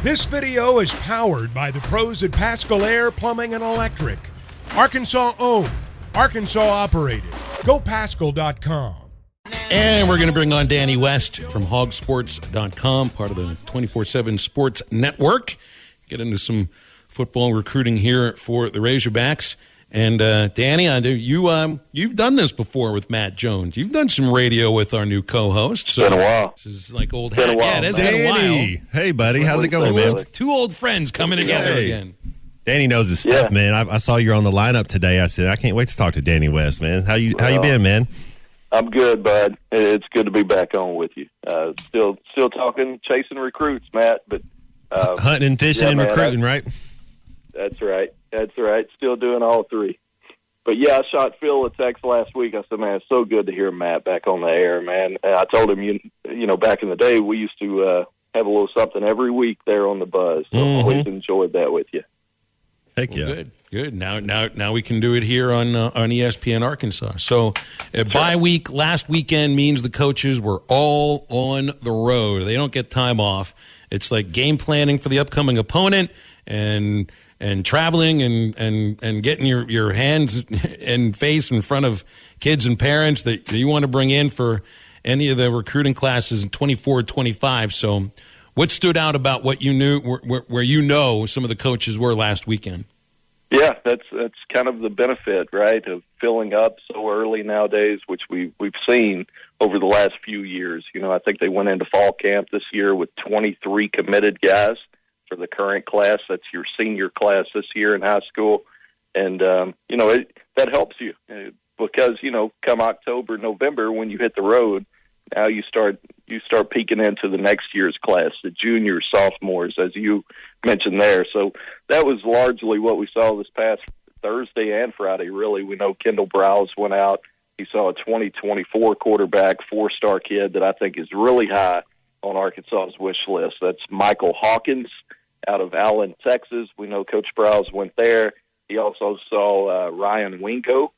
This video is powered by the pros at Pascal Air Plumbing and Electric. Arkansas owned, Arkansas operated. GoPascal.com. And we're going to bring on Danny West from HawgSports.com, part of the 24/7 Sports Network. Get into some football recruiting here for the Razorbacks. And Danny, you've done this before with Matt Jones. You've done some radio with our new co-host. So been a while. This is like old Been hat. a while. Yeah, it has been a while. Hey, buddy. How's it going, man? Two old friends coming together again. Danny knows his stuff, man. I saw you on the lineup today. I said, I can't wait to talk to Danny West, man. How you been, man? I'm good, bud. It's good to be back on with you. Still talking, chasing recruits, Matt. But hunting and fishing and recruiting, right? That's right. Still doing all three. But yeah, I shot Phil a text last week. I said, man, it's so good to hear Matt back on the air, man. And I told him, you know, back in the day, we used to have a little something every week there on the Buzz. So I always enjoyed that with you. Heck yeah. Well, good. Now we can do it here on ESPN Arkansas. So bye week last weekend means the coaches were all on the road. They don't get time off. It's like game planning for the upcoming opponent and traveling and getting your hands and face in front of kids and parents that you want to bring in for any of the recruiting classes in 24-25. So what stood out about what you knew, where you know some of the coaches were last weekend? Yeah, that's kind of the benefit, right, of filling up so early nowadays, which we've seen over the last few years. You know, I think they went into fall camp this year with 23 committed guys for the current class. That's your senior class this year in high school. And, you know, that helps you because, you know, come October, November, when you hit the road, now you start peeking into the next year's class, the juniors, sophomores, as you mentioned there. So that was largely what we saw this past Thursday and Friday, really. We know Kendall Browse went out. He saw a 2024 quarterback, four-star kid that I think is really high on Arkansas's wish list. That's Michael Hawkins out of Allen, Texas. We know Coach Browse went there. He also saw Ryan Winko,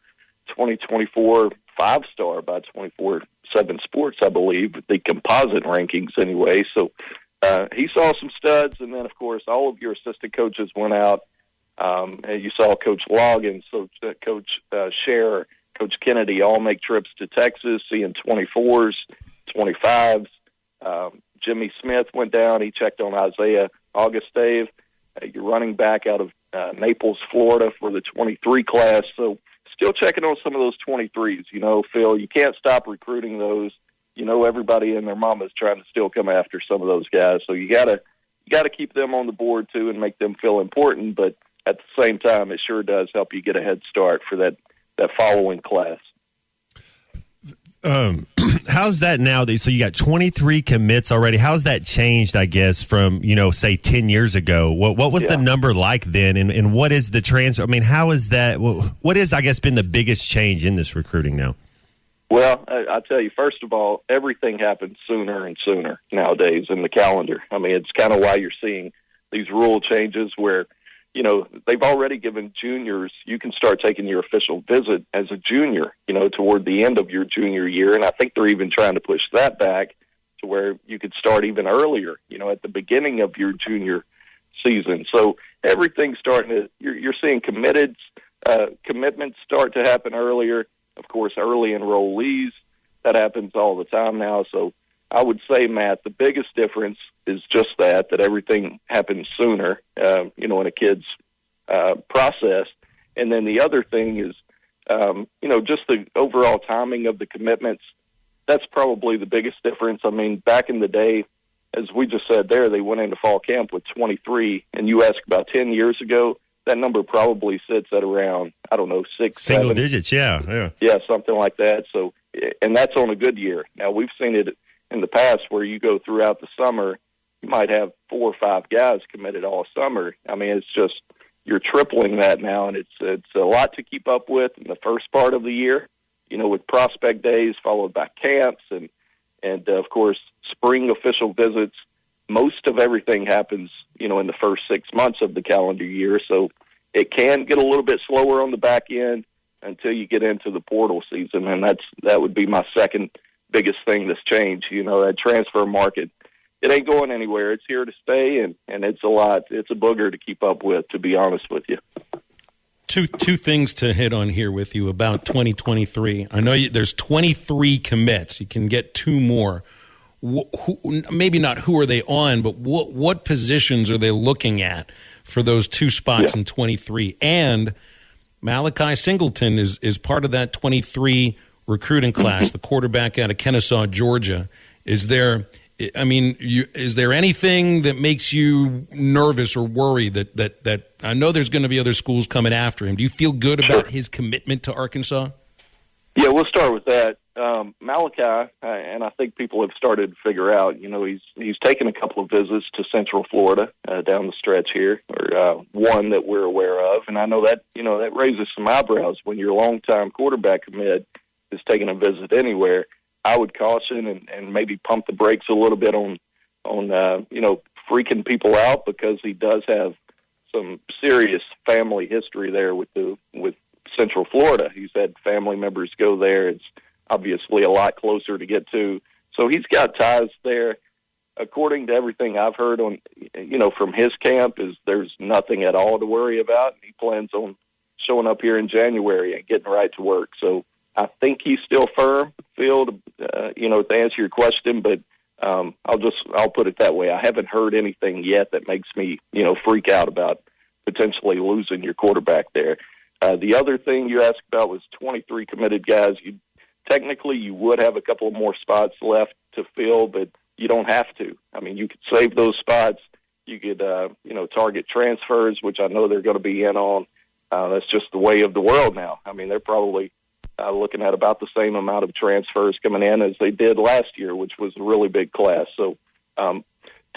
2024 five-star by 24/7 Sports, I believe, the composite rankings anyway. So he saw some studs, and then, of course, all of your assistant coaches went out. And you saw Coach Loggins, so Coach Scher, Coach Kennedy all make trips to Texas, seeing 24s, 25s. Jimmy Smith went down. He checked on Isaiah Augustave, your running back out of Naples, Florida for the 23 class. So still checking on some of those 23s. You know, Phil, you can't stop recruiting those. You know, everybody and their mama is trying to still come after some of those guys. So you gotta keep them on the board too and make them feel important. But at the same time, it sure does help you get a head start for that following class. How's that now? So you got 23 commits already. How's that changed, I guess, from, you know, say 10 years ago? What was the number like then? And what is the transfer? I mean, how is that? What is, I guess, been the biggest change in this recruiting now? Well, I'll tell you, first of all, everything happens sooner and sooner nowadays in the calendar. I mean, it's kind of why you're seeing these rule changes where, you know, they've already given juniors, you can start taking your official visit as a junior, you know, toward the end of your junior year. And I think they're even trying to push that back to where you could start even earlier, you know, at the beginning of your junior season. So everything's starting to, you're seeing commitments start to happen earlier. Of course, early enrollees, that happens all the time now. So I would say, Matt, the biggest difference is just that everything happens sooner, you know, in a kid's process. And then the other thing is, you know, just the overall timing of the commitments. That's probably the biggest difference. I mean, back in the day, as we just said there, they went into fall camp with 23. And you ask about 10 years ago, that number probably sits at around, I don't know, 6, single 7. digits, yeah. Yeah, something like that. So, and that's on a good year. Now, we've seen it in the past where you go throughout the summer, you might have 4 or 5 guys committed all summer. I mean, it's just, you're tripling that now, and it's a lot to keep up with in the first part of the year, you know, with prospect days followed by camps and of course, spring official visits. Most of everything happens, you know, in the first 6 months of the calendar year. So it can get a little bit slower on the back end until you get into the portal season. And that would be my second biggest thing that's changed. You know, that transfer market it ain't going anywhere. It's here to stay, and it's a lot. It's a booger to keep up with, to be honest with you. Two things to hit on here with you about 2023. I know there's 23 commits. You can get 2 more. Maybe not who are they on, but what positions are they looking at for those 2 spots in 23? And Malachi Singleton is part of that 23 recruiting class, the quarterback out of Kennesaw, Georgia. Is there anything that makes you nervous or worried that I know there's going to be other schools coming after him? Do you feel good about his commitment to Arkansas? Yeah, we'll start with that. Malachi, and I think people have started to figure out, he's taken a couple of visits to Central Florida down the stretch here, or one that we're aware of. And I know that, that raises some eyebrows when your longtime quarterback commit is taking a visit anywhere. I would caution and maybe pump the brakes a little bit on freaking people out, because he does have some serious family history there with Central Florida. He's had family members go there. It's obviously a lot closer to get to. So he's got ties there. According to everything I've heard from his camp, is there's nothing at all to worry about. He plans on showing up here in January and getting right to work. So I think he's still firm, Phil, to answer your question, but I'll put it that way. I haven't heard anything yet that makes me, freak out about potentially losing your quarterback there. The other thing you asked about was 23 committed guys. Technically, you would have a couple of more spots left to fill, but you don't have to. I mean, you could save those spots. You could, target transfers, which I know they're going to be in on. That's just the way of the world now. I mean, they're probably looking at about the same amount of transfers coming in as they did last year, which was a really big class. So to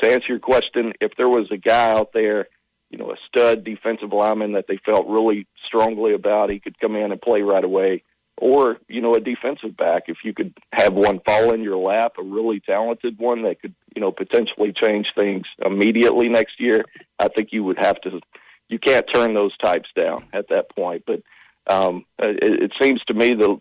answer your question, if there was a guy out there, a stud defensive lineman that they felt really strongly about, he could come in and play right away. Or, a defensive back, if you could have one fall in your lap, a really talented one that could, potentially change things immediately next year, I think you can't turn those types down at that point. But it seems to me the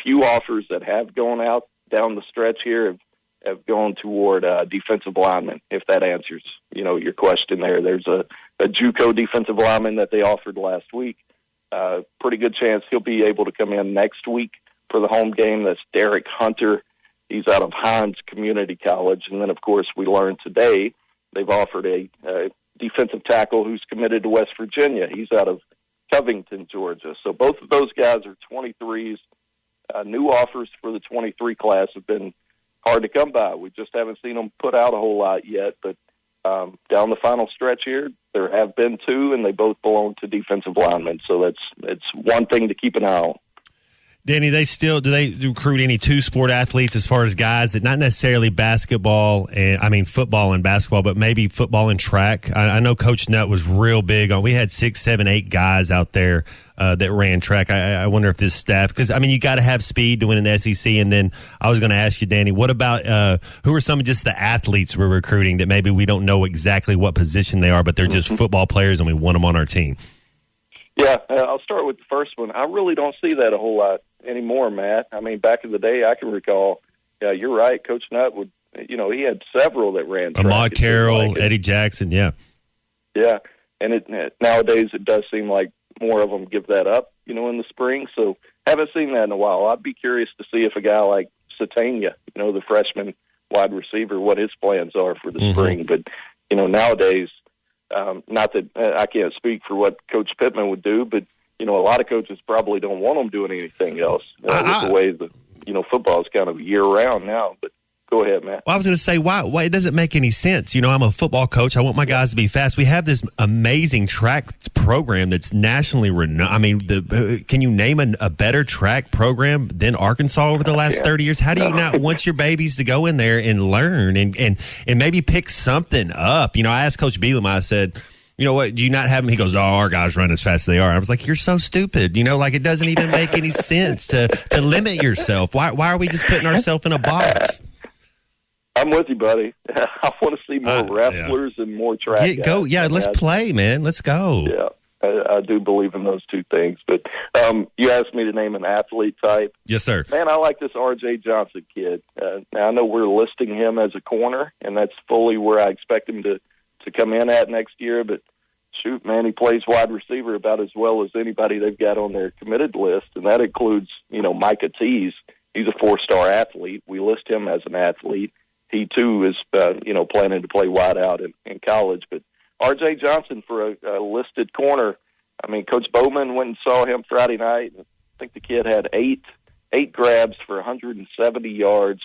few offers that have gone out down the stretch here have gone toward defensive linemen, if that answers, your question there. There's a JUCO defensive lineman that they offered last week. Pretty good chance he'll be able to come in next week for the home game. That's Derek Hunter. He's out of Hines Community College. And then, of course, we learned today they've offered a defensive tackle who's committed to West Virginia. He's out of Covington, Georgia. So both of those guys are 23s. New offers for the 23 class have been hard to come by. We just haven't seen them put out a whole lot yet. But down the final stretch here, there have been 2, and they both belong to defensive linemen. So it's one thing to keep an eye on. Danny, do they recruit any 2-sport athletes as far as guys that not necessarily football and basketball, but maybe football and track? I know Coach Nutt was real big on. We had 6, 7, 8 guys out there that ran track. I wonder if this staff, because you got to have speed to win in the SEC. And then I was going to ask you, Danny, what about who are some of just the athletes we're recruiting that maybe we don't know exactly what position they are, but they're just football players and we want them on our team? Yeah, I'll start with the first one. I really don't see that a whole lot anymore, Matt. I mean, back in the day, I can recall. Yeah, you're right. Coach Nutt would, he had several that ran track. Ahmad Carroll, Eddie Jackson, yeah. Yeah, and nowadays it does seem like more of them give that up, in the spring. So haven't seen that in a while. I'd be curious to see if a guy like Satania, the freshman wide receiver, what his plans are for the spring. But, nowadays, not that I can't speak for what Coach Pittman would do, but a lot of coaches probably don't want them doing anything else with the way that football is kind of year round now. But go ahead, Matt. Well, I was going to say, why it doesn't make any sense. I'm a football coach. I want my guys to be fast. We have this amazing track program that's nationally renowned. I mean, can you name a better track program than Arkansas over the last 30 years? How do you not want your babies to go in there and learn and maybe pick something up? I asked Coach Bielema, I said, what, do you not have them? He goes, oh, our guys run as fast as they are. I was like, you're so stupid. It doesn't even make any sense to limit yourself. Why are we just putting ourselves in a box? I'm with you, buddy. I want to see more wrestlers and more track guys. Let's play, man. Let's go. Yeah. I do believe in those two things. But you asked me to name an athlete type. Yes, sir. Man, I like this R.J. Johnson kid. Now, I know we're listing him as a corner, and that's fully where I expect him to come in at next year. But, shoot, man, he plays wide receiver about as well as anybody they've got on their committed list, and that includes, Micah Tease. He's a 4-star athlete. We list him as an athlete. He, too, is, planning to play wide out in college. But R.J. Johnson for a listed corner, I mean, Coach Bowman went and saw him Friday night. I think the kid had eight grabs for 170 yards,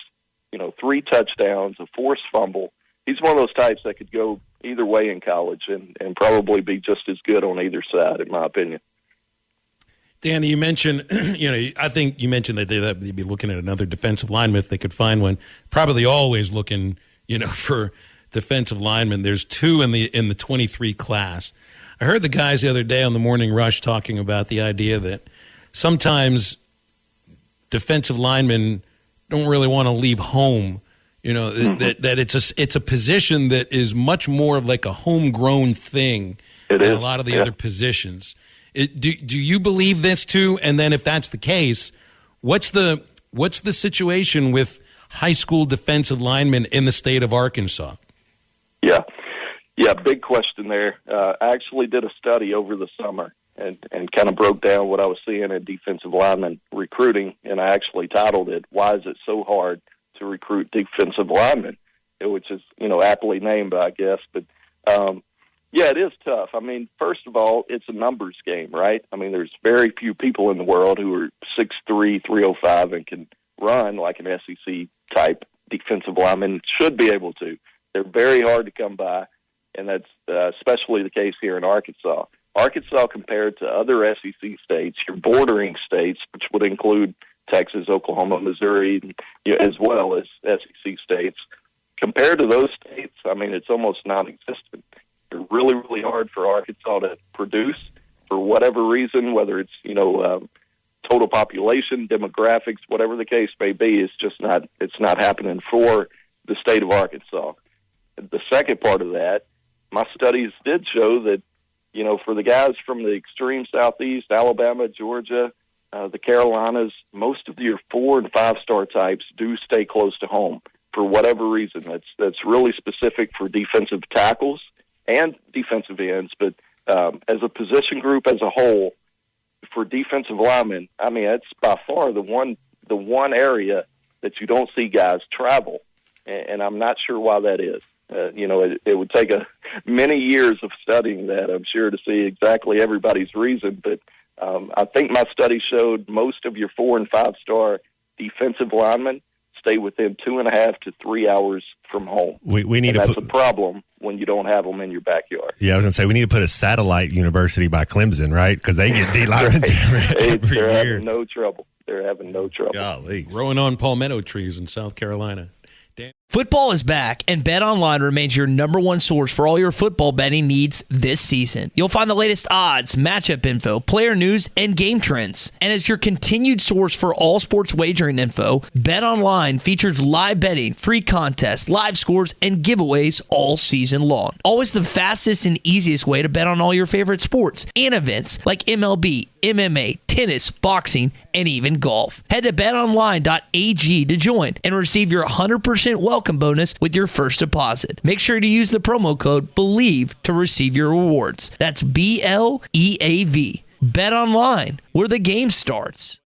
3 touchdowns, a forced fumble. He's one of those types that could go either way in college and probably be just as good on either side, in my opinion. Danny, you mentioned, I think you mentioned that they'd be looking at another defensive lineman if they could find one. Probably always looking, for defensive linemen. There's 2 in the 23 class. I heard the guys the other day on the Morning Rush talking about the idea that sometimes defensive linemen don't really want to leave home. That it's a position that is much more of like a homegrown thing than a lot of the other positions. Do you believe this too? And then if that's the case, what's the situation with high school defensive linemen in the state of Arkansas? Yeah, big question there. I actually did a study over the summer and kind of broke down what I was seeing in defensive lineman recruiting, and I actually titled it, "Why is it so hard to recruit defensive linemen?" Which is, aptly named, I guess. But, yeah, it is tough. I mean, first of all, it's a numbers game, right? I mean, there's very few people in the world who are 6'3", 305 and can run like an SEC-type defensive lineman should be able to. They're very hard to come by, and that's especially the case here in Arkansas. Arkansas, compared to other SEC states, your bordering states, which would include Texas, Oklahoma, Missouri, as well as SEC states, compared to those states, I mean, it's almost non-existent. It's really, really hard for Arkansas to produce for whatever reason, whether it's, total population, demographics, whatever the case may be. It's not happening for the state of Arkansas. The second part of that, my studies did show that, for the guys from the extreme southeast, Alabama, Georgia, the Carolinas, most of your 4- and 5-star types do stay close to home for whatever reason. That's really specific for defensive tackles and defensive ends, but as a position group as a whole, for defensive linemen, I mean, it's by far the one area that you don't see guys travel, and I'm not sure why that is. It would take many years of studying that, I'm sure, to see exactly everybody's reason, but I think my study showed most of your 4- and 5-star defensive linemen stay within 2.5 to 3 hours from home. We need and to that's a problem when you don't have them in your backyard. Yeah, I was going to say, we need to put a satellite university by Clemson, right? Because they get D-linemen every They're year. having no trouble. Golly. Growing on palmetto trees in South Carolina. Football is back, and BetOnline remains your number one source for all your football betting needs this season. You'll find the latest odds, matchup info, player news, and game trends. And as your continued source for all sports wagering info, BetOnline features live betting, free contests, live scores, and giveaways all season long. Always the fastest and easiest way to bet on all your favorite sports and events like MLB, MMA, tennis, boxing, and even golf. Head to betonline.ag to join and receive your 100% welcome bonus with your first deposit. Make sure to use the promo code BELIEVE to receive your rewards. That's BLEAV. Bet online, where the game starts.